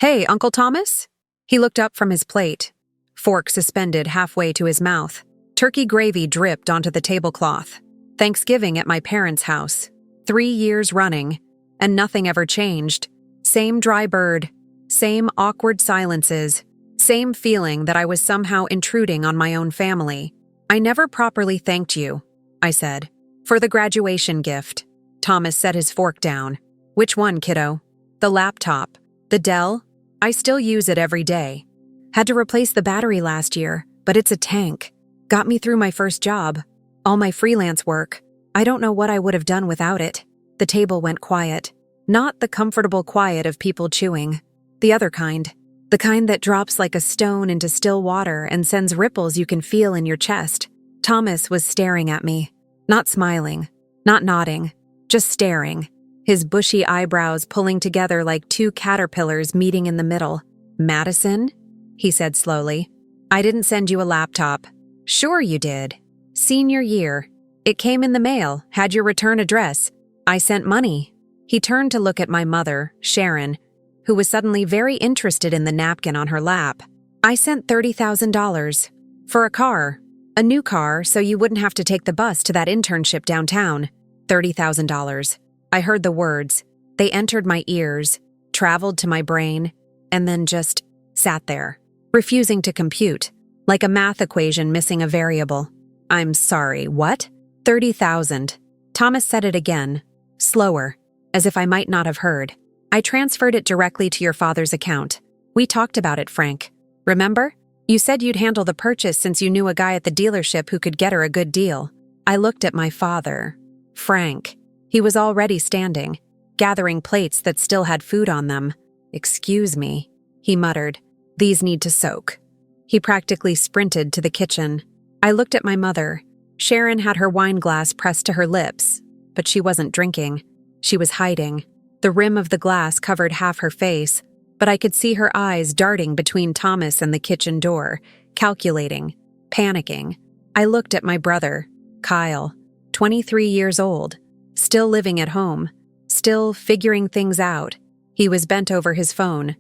Hey, Uncle Thomas? He looked up from his plate, fork suspended halfway to his mouth. Turkey gravy dripped onto the tablecloth. Thanksgiving at my parents' house. 3 years running, and nothing ever changed. Same dry bird, same awkward silences, same feeling that I was somehow intruding on my own family. I never properly thanked you, I said, for the graduation gift. Thomas set his fork down. Which one, kiddo? The laptop. The Dell? I still use it every day. Had to replace the battery last year, but it's a tank. Got me through my first job. All my freelance work. I don't know what I would have done without it. The table went quiet. Not the comfortable quiet of people chewing. The other kind. The kind that drops like a stone into still water and sends ripples you can feel in your chest. Thomas was staring at me. Not smiling. Not nodding. Just staring. His bushy eyebrows pulling together like two caterpillars meeting in the middle. Madison? He said slowly. I didn't send you a laptop. Sure you did. Senior year. It came in the mail, had your return address. I sent money. He turned to look at my mother, Sharon, who was suddenly very interested in the napkin on her lap. I sent $30,000. For a car. A new car, so you wouldn't have to take the bus to that internship downtown. $30,000. I heard the words. They entered my ears, traveled to my brain, and then just sat there, refusing to compute, like a math equation missing a variable. I'm sorry, what? 30,000. Thomas said it again, slower, as if I might not have heard. I transferred it directly to your father's account. We talked about it, Frank. Remember? You said you'd handle the purchase since you knew a guy at the dealership who could get her a good deal. I looked at my father, Frank. He was already standing, gathering plates that still had food on them. Excuse me, he muttered. These need to soak. He practically sprinted to the kitchen. I looked at my mother. Sharon had her wine glass pressed to her lips, but she wasn't drinking. She was hiding. The rim of the glass covered half her face, but I could see her eyes darting between Thomas and the kitchen door, calculating, panicking. I looked at my brother, Kyle, 23 years old. Still living at home, still figuring things out. He was bent over his phone,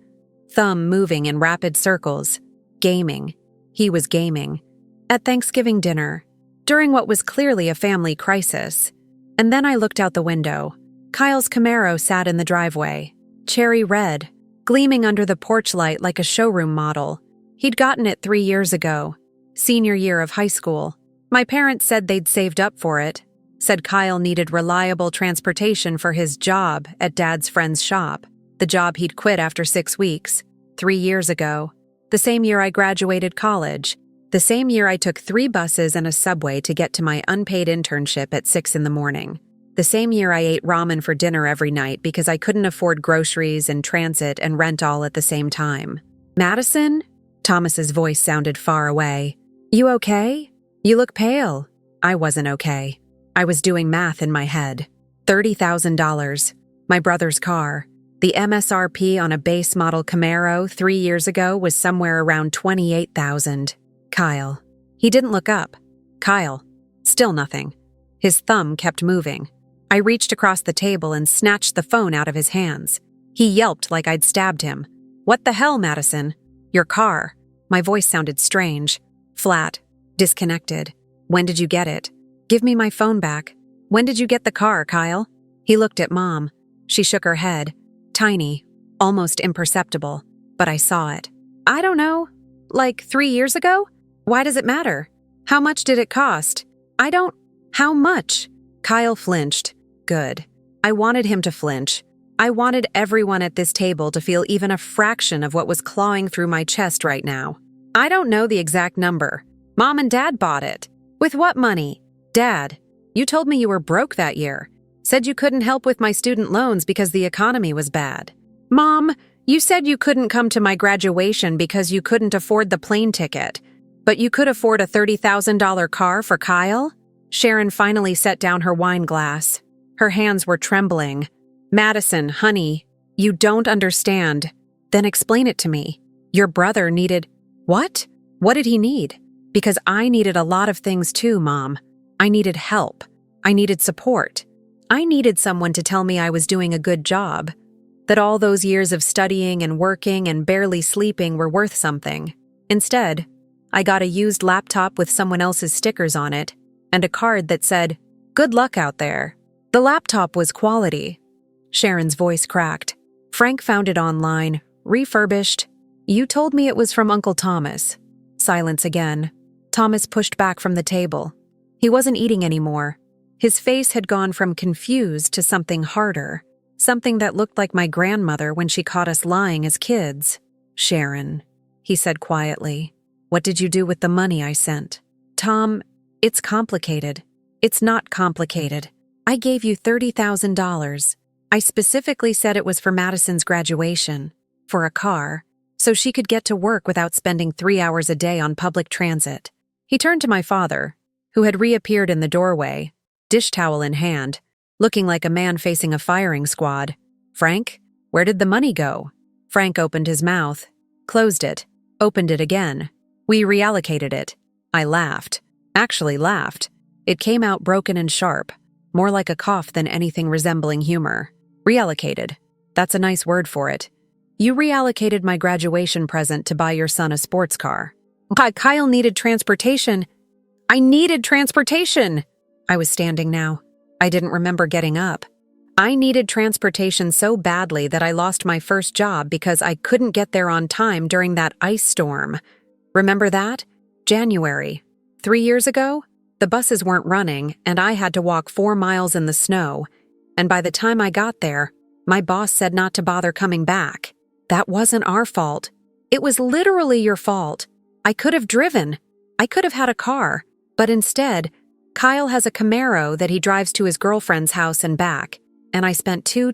thumb moving in rapid circles, gaming. He was gaming. At Thanksgiving dinner, during what was clearly a family crisis. And then I looked out the window. Kyle's Camaro sat in the driveway, cherry red, gleaming under the porch light like a showroom model. He'd gotten it 3 years ago, senior year of high school. My parents said they'd saved up for it. Said Kyle needed reliable transportation for his job at Dad's friend's shop, the job he'd quit after 6 weeks, 3 years ago, the same year I graduated college, the same year I took 3 buses and a subway to get to my unpaid internship at 6 in the morning, the same year I ate ramen for dinner every night because I couldn't afford groceries and transit and rent all at the same time. Madison? Thomas's voice sounded far away. You okay? You look pale. I wasn't okay. I was doing math in my head. $30,000. My brother's car. The MSRP on a base model Camaro 3 years ago was somewhere around $28,000. Kyle. He didn't look up. Kyle. Still nothing. His thumb kept moving. I reached across the table and snatched the phone out of his hands. He yelped like I'd stabbed him. What the hell, Madison? Your car. My voice sounded strange. Flat. Disconnected. When did you get it? Give me my phone back. When did you get the car, Kyle? He looked at Mom. She shook her head. Tiny. Almost imperceptible. But I saw it. I don't know. Like 3 years ago? Why does it matter? How much did it cost? How much? Kyle flinched. Good. I wanted him to flinch. I wanted everyone at this table to feel even a fraction of what was clawing through my chest right now. I don't know the exact number. Mom and Dad bought it. With what money? Dad, you told me you were broke that year. Said you couldn't help with my student loans because the economy was bad. Mom, you said you couldn't come to my graduation because you couldn't afford the plane ticket. But you could afford a $30,000 car for Kyle? Sharon finally set down her wine glass. Her hands were trembling. Madison, honey, you don't understand. Then explain it to me. Your brother needed… What? What did he need? Because I needed a lot of things too, Mom. I needed help. I needed support. I needed someone to tell me I was doing a good job. that all those years of studying and working and barely sleeping were worth something. Instead, I got a used laptop with someone else's stickers on it and a card that said, "Good luck out there." The laptop was quality. Sharon's voice cracked. Frank found it online, refurbished. "You told me it was from Uncle Thomas." Silence again. Thomas pushed back from the table. He wasn't eating anymore. His face had gone from confused to something harder, something that looked like my grandmother when she caught us lying as kids. "Sharon," he said quietly, "what did you do with the money I sent?" "Tom, it's complicated." "It's not complicated. I gave you $30,000. I specifically said it was for Madison's graduation, for a car, so she could get to work without spending 3 hours a day on public transit." He turned to my father, who had reappeared in the doorway, dish towel in hand, looking like a man facing a firing squad. "Frank, where did the money go?" Frank opened his mouth, closed it, opened it again. "We reallocated it." I laughed. Actually laughed. It came out broken and sharp, more like a cough than anything resembling humor. "Reallocated. That's a nice word for it. You reallocated my graduation present to buy your son a sports car." Kyle needed transportation. I needed transportation! I was standing now. I didn't remember getting up. I needed transportation so badly that I lost my first job because I couldn't get there on time during that ice storm. Remember that? January. 3 years ago? The buses weren't running, and I had to walk 4 miles in the snow. And by the time I got there, my boss said not to bother coming back. That wasn't our fault. It was literally your fault. I could have driven. I could have had a car. But instead, Kyle has a Camaro that he drives to his girlfriend's house and back. And I spent 2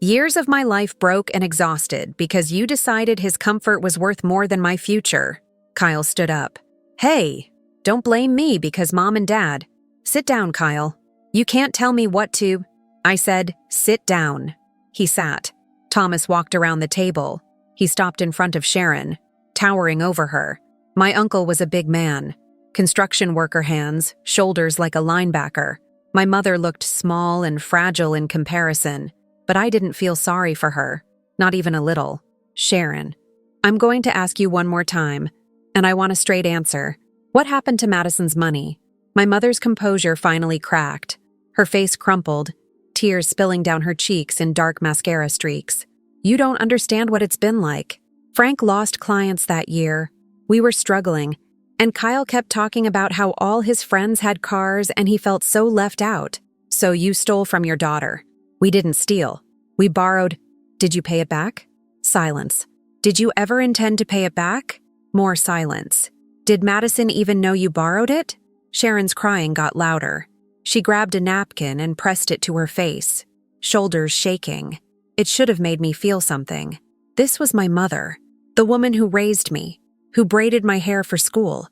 years of my life broke and exhausted because you decided his comfort was worth more than my future. Kyle stood up. "Hey, don't blame me because Mom and Dad." "Sit down, Kyle. You can't tell me what to." I said, "Sit down." He sat. Thomas walked around the table. He stopped in front of Sharon, towering over her. My uncle was a big man. Construction worker hands, shoulders like a linebacker. My mother looked small and fragile in comparison, but I didn't feel sorry for her, not even a little. "Sharon, I'm going to ask you one more time, and I want a straight answer. What happened to Madison's money?" My mother's composure finally cracked. Her face crumpled, tears spilling down her cheeks in dark mascara streaks. "You don't understand what it's been like. Frank lost clients that year. We were struggling, and Kyle kept talking about how all his friends had cars and he felt so left out. So you stole from your daughter." "We didn't steal. We borrowed." "Did you pay it back?" Silence. "Did you ever intend to pay it back?" More silence. "Did Madison even know you borrowed it?" Sharon's crying got louder. She grabbed a napkin and pressed it to her face, shoulders shaking. It should have made me feel something. This was my mother, the woman who raised me, who braided my hair for school,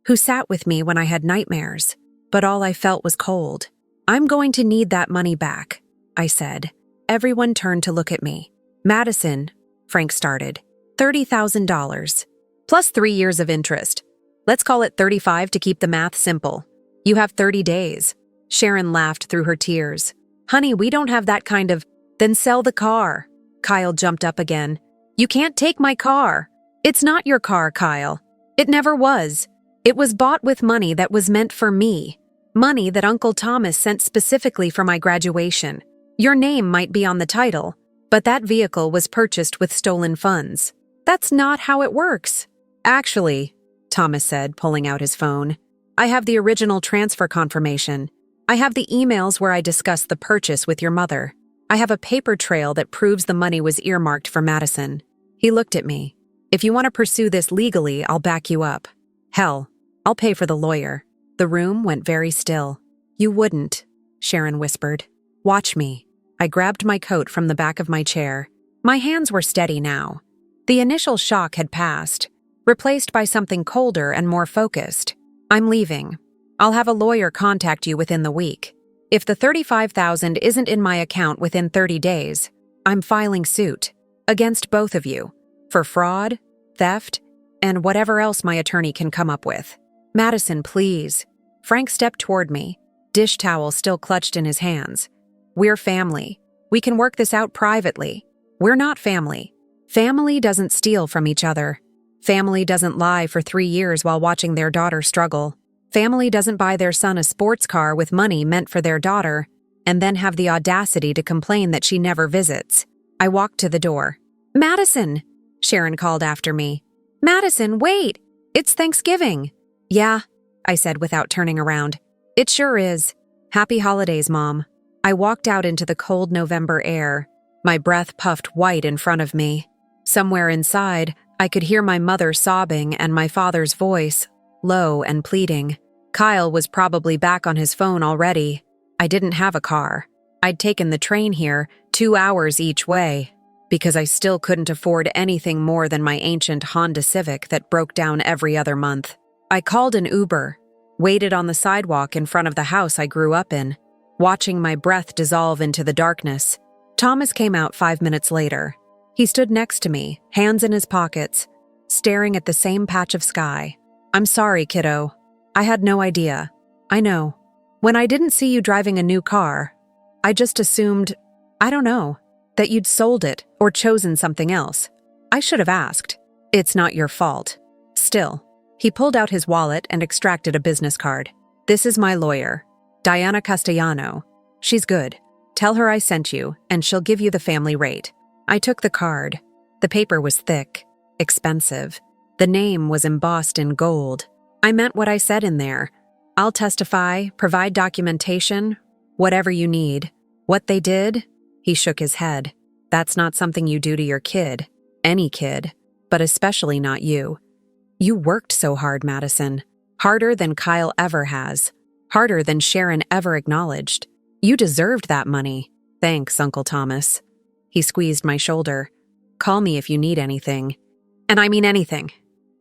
who sat with me when I had nightmares. But all I felt was cold. "I'm going to need that money back," I said. Everyone turned to look at me. "Madison," Frank started, $30,000, plus 3 years of interest. Let's call it 35 to keep the math simple. You have 30 days. Sharon laughed through her tears. "Honey, we don't have that kind of—" "Then sell the car." Kyle jumped up again. "You can't take my car." "It's not your car, Kyle. It never was. It was bought with money that was meant for me. Money that Uncle Thomas sent specifically for my graduation. Your name might be on the title, but that vehicle was purchased with stolen funds. That's not how it works." "Actually," Thomas said, pulling out his phone, "I have the original transfer confirmation. I have the emails where I discussed the purchase with your mother. I have a paper trail that proves the money was earmarked for Madison." He looked at me. "If you want to pursue this legally, I'll back you up. Hell, I'll pay for the lawyer." The room went very still. "You wouldn't," Sharon whispered. "Watch me." I grabbed my coat from the back of my chair. My hands were steady now. The initial shock had passed, replaced by something colder and more focused. "I'm leaving. I'll have a lawyer contact you within the week. If the $35,000 isn't in my account within 30 days, I'm filing suit against both of you for fraud, theft, and whatever else my attorney can come up with." "Madison, please." Frank stepped toward me, dish towel still clutched in his hands. "We're family. We can work this out privately." We're not family. Family doesn't steal from each other. Family doesn't lie for 3 years while watching their daughter struggle. Family doesn't buy their son a sports car with money meant for their daughter and then have the audacity to complain that she never visits. I walked to the door. "Madison!" Sharon called after me. "Madison, wait! It's Thanksgiving!" "Yeah," I said without turning around. "It sure is. Happy holidays, Mom." I walked out into the cold November air. My breath puffed white in front of me. Somewhere inside, I could hear my mother sobbing and my father's voice, low and pleading. Kyle was probably back on his phone already. I didn't have a car. I'd taken the train here, 2 hours each way, because I still couldn't afford anything more than my ancient Honda Civic that broke down every other month. I called an Uber, waited on the sidewalk in front of the house I grew up in, watching my breath dissolve into the darkness. Thomas came out 5 minutes later. He stood next to me, hands in his pockets, staring at the same patch of sky. "I'm sorry, kiddo. I had no idea. I know. When I didn't see you driving a new car, I just assumed, I don't know, that you'd sold it or chosen something else. I should have asked. It's not your fault. Still." He pulled out his wallet and extracted a business card. "This is my lawyer, Diana Castellano. She's good. Tell her I sent you, and she'll give you the family rate." I took the card. The paper was thick, expensive. The name was embossed in gold. I meant what I said in there. "I'll testify, provide documentation, whatever you need." What they did? He shook his head. "That's not something you do to your kid. Any kid. But especially not you. You worked so hard, Madison. Harder than Kyle ever has. Harder than Sharon ever acknowledged. You deserved that money." "Thanks, Uncle Thomas." He squeezed my shoulder. "Call me if you need anything." And I mean anything.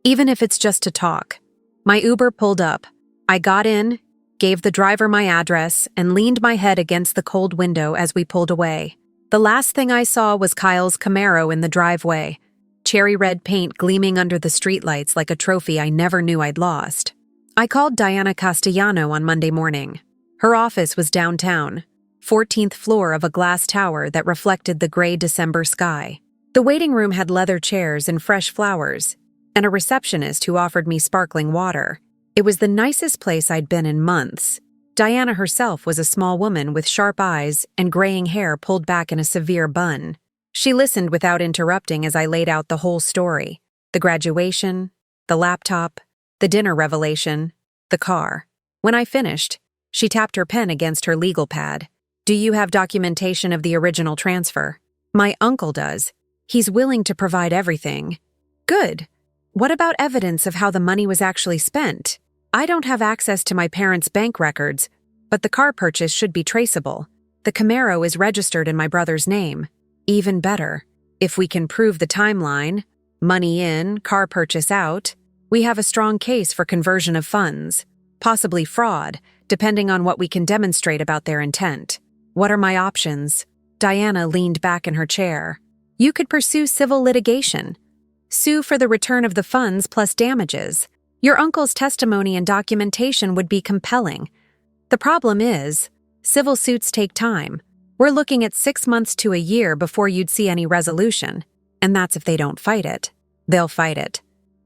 Even if it's just to talk. My Uber pulled up. I got in, gave the driver my address, and leaned my head against the cold window as we pulled away. The last thing I saw was Kyle's Camaro in the driveway, cherry red paint gleaming under the streetlights like a trophy I never knew I'd lost. I called Diana Castellano on Monday morning. Her office was downtown, 14th floor of a glass tower that reflected the gray December sky. The waiting room had leather chairs and fresh flowers, and a receptionist who offered me sparkling water. It was the nicest place I'd been in months. Diana herself was a small woman with sharp eyes and graying hair pulled back in a severe bun. She listened without interrupting as I laid out the whole story: the graduation, the laptop, the dinner revelation, the car. When I finished, she tapped her pen against her legal pad. "Do you have documentation of the original transfer?" "My uncle does. He's willing to provide everything." "Good. What about evidence of how the money was actually spent?" "I don't have access to my parents' bank records, but the car purchase should be traceable. The Camaro is registered in my brother's name." "Even better. If we can prove the timeline, money in, car purchase out, we have a strong case for conversion of funds, possibly fraud, depending on what we can demonstrate about their intent." "What are my options?" Diana leaned back in her chair. "You could pursue civil litigation. Sue for the return of the funds plus damages. Your uncle's testimony and documentation would be compelling. The problem is, civil suits take time. We're looking at 6 months to a year before you'd see any resolution. And that's if they don't fight it. They'll fight it.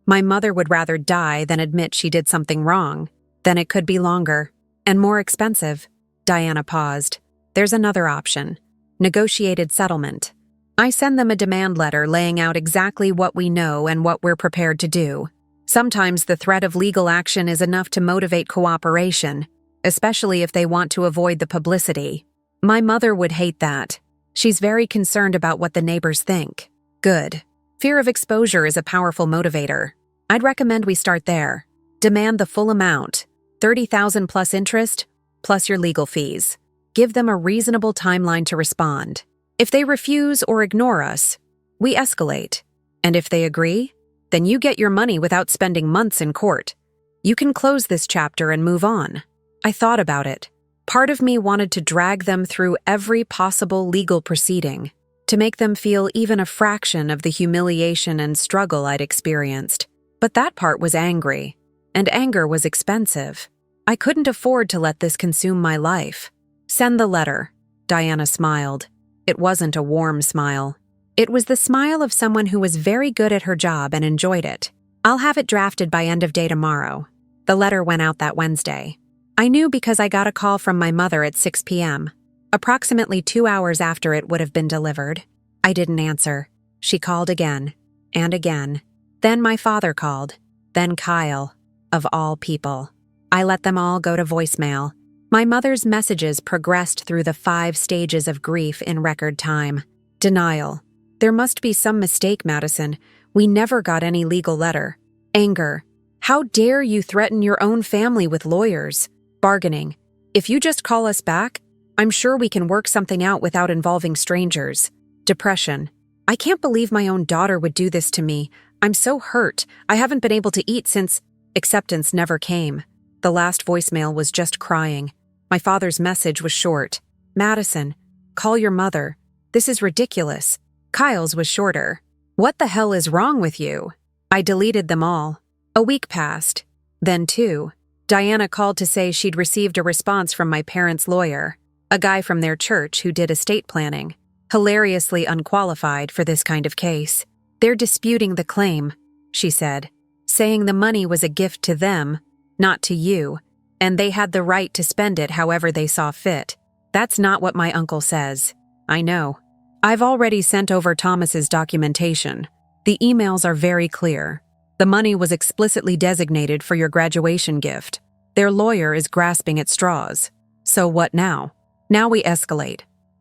My mother would rather die than admit she did something wrong. Then it could be longer. And more expensive." Diana paused. "There's another option. Negotiated settlement. I send them a demand letter laying out exactly what we know and what we're prepared to do. Sometimes the threat of legal action is enough to motivate cooperation, especially if they want to avoid the publicity. My mother would hate that. She's very concerned about what the neighbors think." "Good. Fear of exposure is a powerful motivator. I'd recommend we start there. Demand the full amount, $30,000 plus interest, plus your legal fees. Give them a reasonable timeline to respond. If they refuse or ignore us, we escalate. And if they agree, then you get your money without spending months in court. You can close this chapter and move on." I thought about it. Part of me wanted to drag them through every possible legal proceeding, to make them feel even a fraction of the humiliation and struggle I'd experienced. But that part was angry, and anger was expensive. I couldn't afford to let this consume my life. "Send the letter." Diana smiled. It wasn't a warm smile. It was the smile of someone who was very good at her job and enjoyed it. "I'll have it drafted by end of day tomorrow." The letter went out that Wednesday. I knew because I got a call from my mother at 6 p.m., approximately 2 hours after it would have been delivered. I didn't answer. She called again, and again. Then my father called. Then Kyle, of all people. I let them all go to voicemail. My mother's messages progressed through the 5 stages of grief in record time. Denial. "There must be some mistake, Madison. We never got any legal letter." Anger. "How dare you threaten your own family with lawyers?" Bargaining. "If you just call us back, I'm sure we can work something out without involving strangers." Depression. "I can't believe my own daughter would do this to me. I'm so hurt. I haven't been able to eat since—" Acceptance never came. The last voicemail was just crying. My father's message was short. "Madison, call your mother. This is ridiculous." Kyle's was shorter. "What the hell is wrong with you?" I deleted them all. A week passed. Then 2. Diana called to say she'd received a response from my parents' lawyer, a guy from their church who did estate planning. Hilariously unqualified for this kind of case. "They're disputing the claim," she said, saying the money was a gift to them, not to you, and they had the right to spend it however they saw fit. That's not what my uncle says. I know. I've already sent over Thomas's documentation. The emails are very clear. The money was explicitly designated for your graduation gift. Their lawyer is grasping at straws. So what now? Now we escalate.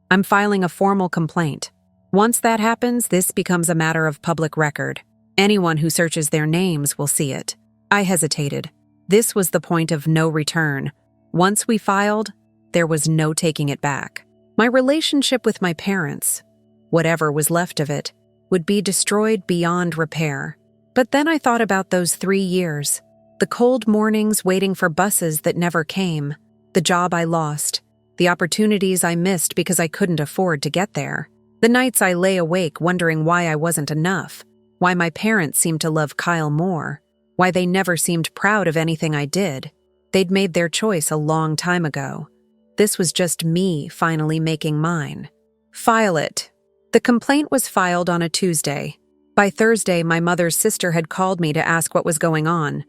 I'm filing a formal complaint. Once that happens, this becomes a matter of public record. Anyone who searches their names will see it. I hesitated. This was the point of no return. Once we filed, there was no taking it back. My relationship with my parents, whatever was left of it, would be destroyed beyond repair. But then I thought about those 3 years, the cold mornings waiting for buses that never came, the job I lost, the opportunities I missed because I couldn't afford to get there, the nights I lay awake wondering why I wasn't enough, why my parents seemed to love Kyle more, why they never seemed proud of anything I did. They'd made their choice a long time ago. This was just me finally making mine. File it. The complaint was filed on a Tuesday. By Thursday, my mother's sister had called me to ask what was going on.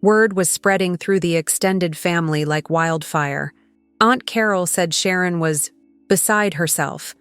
Word was spreading through the extended family like wildfire. Aunt Carol said Sharon was beside herself,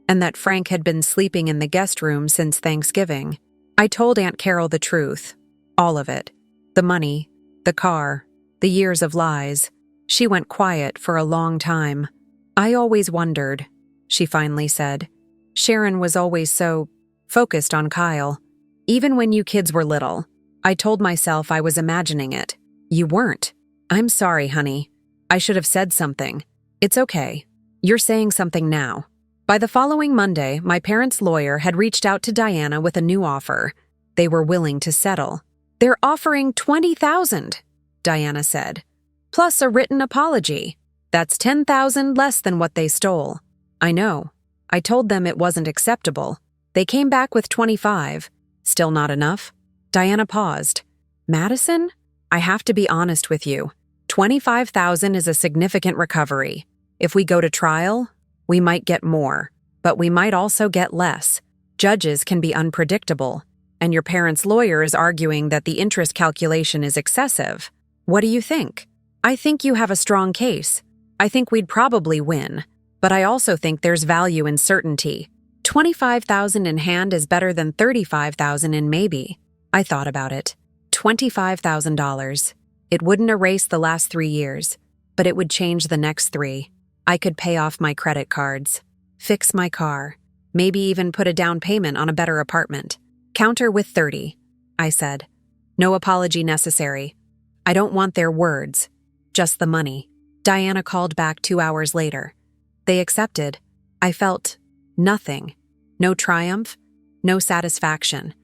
and that Frank had been sleeping in the guest room since Thanksgiving. I told Aunt Carol the truth. All of it. The money, the car, the years of lies. She went quiet for a long time. "I always wondered," she finally said. "Sharon was always so focused on Kyle. Even when you kids were little." I told myself I was imagining it. "You weren't." "I'm sorry, honey. I should have said something." "It's okay. You're saying something now." By the following Monday, my parents' lawyer had reached out to Diana with a new offer. They were willing to settle. "They're offering $20,000, Diana said. "Plus a written apology. That's $10,000 less than what they stole." "I know. I told them it wasn't acceptable. They came back with 25. Still not enough?" Diana paused. "Madison, I have to be honest with you. 25,000 is a significant recovery. If we go to trial, we might get more, but we might also get less. Judges can be unpredictable, and your parents' lawyer is arguing that the interest calculation is excessive. What do you think?" "I think you have a strong case. I think we'd probably win, but I also think there's value in certainty. 25,000 in hand is better than 35,000 in maybe." I thought about it. $25,000. It wouldn't erase the last 3 years, but it would change the next 3. I could pay off my credit cards, fix my car, maybe even put a down payment on a better apartment. "Counter with 30, I said. "No apology necessary. I don't want their words, just the money." Diana called back 2 hours later. They accepted. I felt nothing. No triumph, no satisfaction.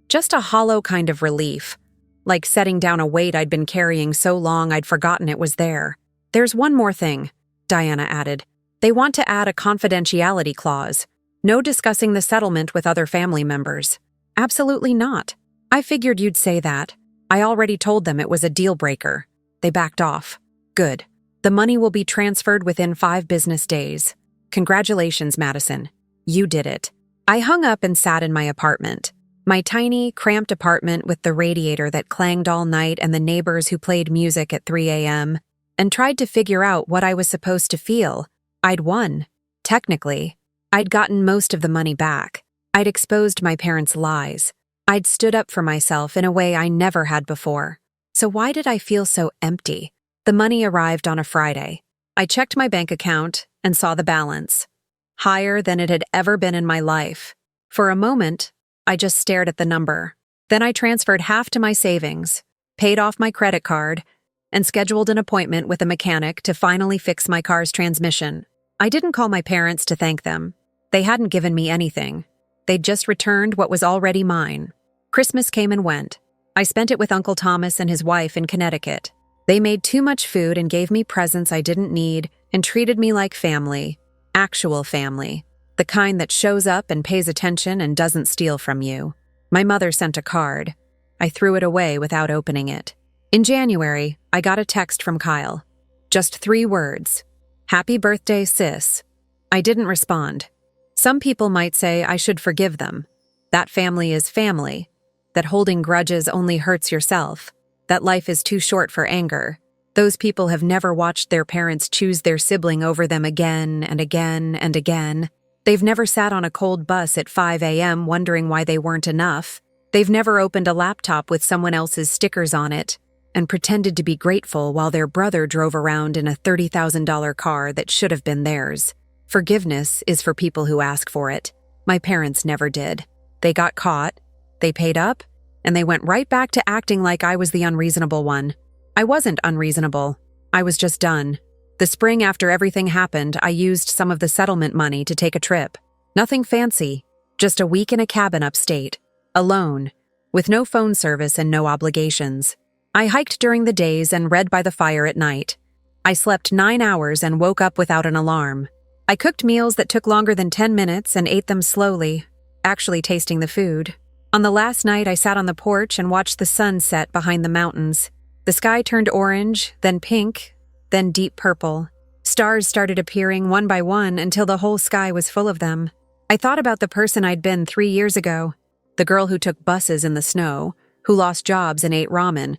Just a hollow kind of relief, like setting down a weight I'd been carrying so long I'd forgotten it was there. "There's one more thing," Diana added. "They want to add a confidentiality clause. No discussing the settlement with other family members." "Absolutely not. I figured you'd say that. I already told them it was a deal breaker." They backed off. "Good. The money will be transferred within 5 business days. Congratulations, Madison. You did it." I hung up and sat in my apartment. My tiny, cramped apartment with the radiator that clanged all night and the neighbors who played music at 3 a.m., and tried to figure out what I was supposed to feel. I'd won. Technically. I'd gotten most of the money back. I'd exposed my parents' lies. I'd stood up for myself in a way I never had before. So why did I feel so empty? The money arrived on a Friday. I checked my bank account and saw the balance. Higher than it had ever been in my life. For a moment, I just stared at the number. Then I transferred half to my savings, paid off my credit card, and scheduled an appointment with a mechanic to finally fix my car's transmission. I didn't call my parents to thank them. They hadn't given me anything. They'd just returned what was already mine. Christmas came and went. I spent it with Uncle Thomas and his wife in Connecticut. They made too much food and gave me presents I didn't need and treated me like family. Actual family. The kind that shows up and pays attention and doesn't steal from you. My mother sent a card. I threw it away without opening it. In January, I got a text from Kyle. Just 3 words. Happy birthday, sis. I didn't respond. Some people might say I should forgive them. That family is family. That holding grudges only hurts yourself. That life is too short for anger. Those people have never watched their parents choose their sibling over them again and again and again. They've never sat on a cold bus at 5 a.m. wondering why they weren't enough. They've never opened a laptop with someone else's stickers on it and pretended to be grateful while their brother drove around in a $30,000 car that should have been theirs. Forgiveness is for people who ask for it. My parents never did. They got caught, they paid up, and they went right back to acting like I was the unreasonable one. I wasn't unreasonable. I was just done. The spring after everything happened, I used some of the settlement money to take a trip. Nothing fancy, just a week in a cabin upstate, alone, with no phone service and no obligations. I hiked during the days and read by the fire at night. I slept 9 hours and woke up without an alarm. I cooked meals that took longer than 10 minutes and ate them slowly, actually tasting the food. On the last night, I sat on the porch and watched the sun set behind the mountains. The sky turned orange, then pink, then deep purple. Stars started appearing one by one until the whole sky was full of them. I thought about the person I'd been 3 years ago, the girl who took buses in the snow, who lost jobs and ate ramen,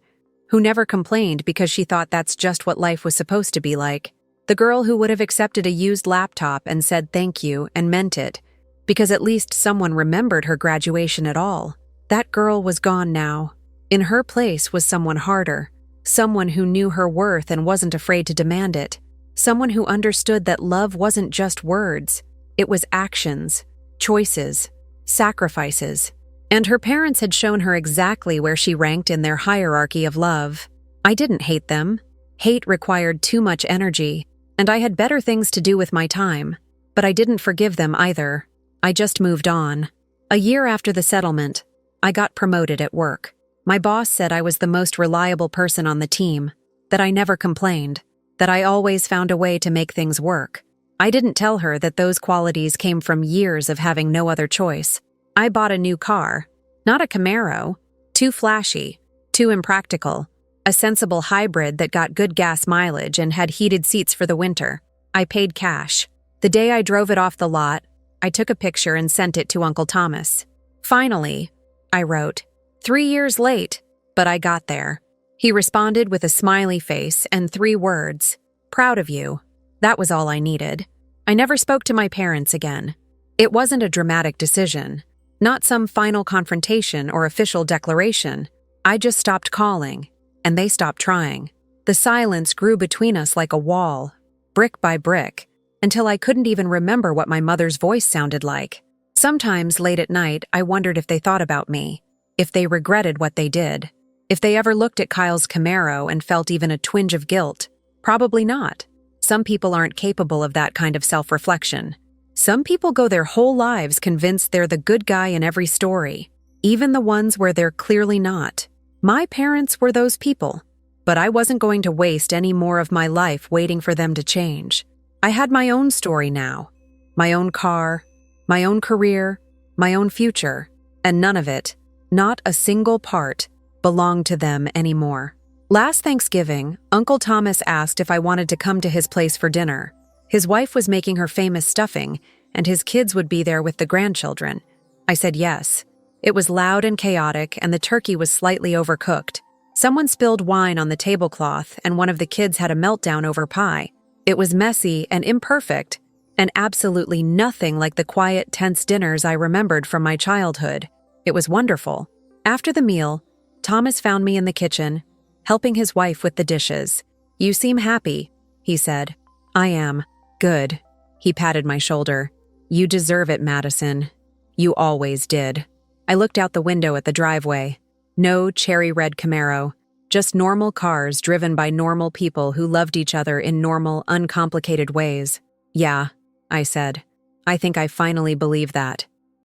who never complained because she thought that's just what life was supposed to be like. The girl who would have accepted a used laptop and said thank you and meant it, because at least someone remembered her graduation at all. That girl was gone now. In her place was someone harder, someone who knew her worth and wasn't afraid to demand it, someone who understood that love wasn't just words, it was actions, choices, sacrifices. And her parents had shown her exactly where she ranked in their hierarchy of love. I didn't hate them. Hate required too much energy, and I had better things to do with my time. But I didn't forgive them either. I just moved on. A year after the settlement, I got promoted at work. My boss said I was the most reliable person on the team, that I never complained, that I always found a way to make things work. I didn't tell her that those qualities came from years of having no other choice. I bought a new car, not a Camaro, too flashy, too impractical, a sensible hybrid that got good gas mileage and had heated seats for the winter. I paid cash. The day I drove it off the lot, I took a picture and sent it to Uncle Thomas. Finally, I wrote, 3 years late, but I got there. He responded with a smiley face and 3 words, proud of you. That was all I needed. I never spoke to my parents again. It wasn't a dramatic decision. Not some final confrontation or official declaration. I just stopped calling, and they stopped trying. The silence grew between us like a wall, brick by brick, until I couldn't even remember what my mother's voice sounded like. Sometimes late at night, I wondered if they thought about me, if they regretted what they did, if they ever looked at Kyle's Camaro and felt even a twinge of guilt. Probably not. Some people aren't capable of that kind of self-reflection. Some people go their whole lives convinced they're the good guy in every story, even the ones where they're clearly not. My parents were those people, but I wasn't going to waste any more of my life waiting for them to change. I had my own story now, my own car, my own career, my own future, and none of it, not a single part, belonged to them anymore. Last Thanksgiving, Uncle Thomas asked if I wanted to come to his place for dinner. His wife was making her famous stuffing, and his kids would be there with the grandchildren. I said yes. It was loud and chaotic, and the turkey was slightly overcooked. Someone spilled wine on the tablecloth, and one of the kids had a meltdown over pie. It was messy and imperfect, and absolutely nothing like the quiet, tense dinners I remembered from my childhood. It was wonderful. After the meal, Thomas found me in the kitchen, helping his wife with the dishes. "You seem happy," he said. "I am. Good." He patted my shoulder. "You deserve it, Madison. You always did." I looked out the window at the driveway. No cherry red Camaro, just normal cars driven by normal people who loved each other in normal, uncomplicated ways. "Yeah," I said. "I think I finally believe that."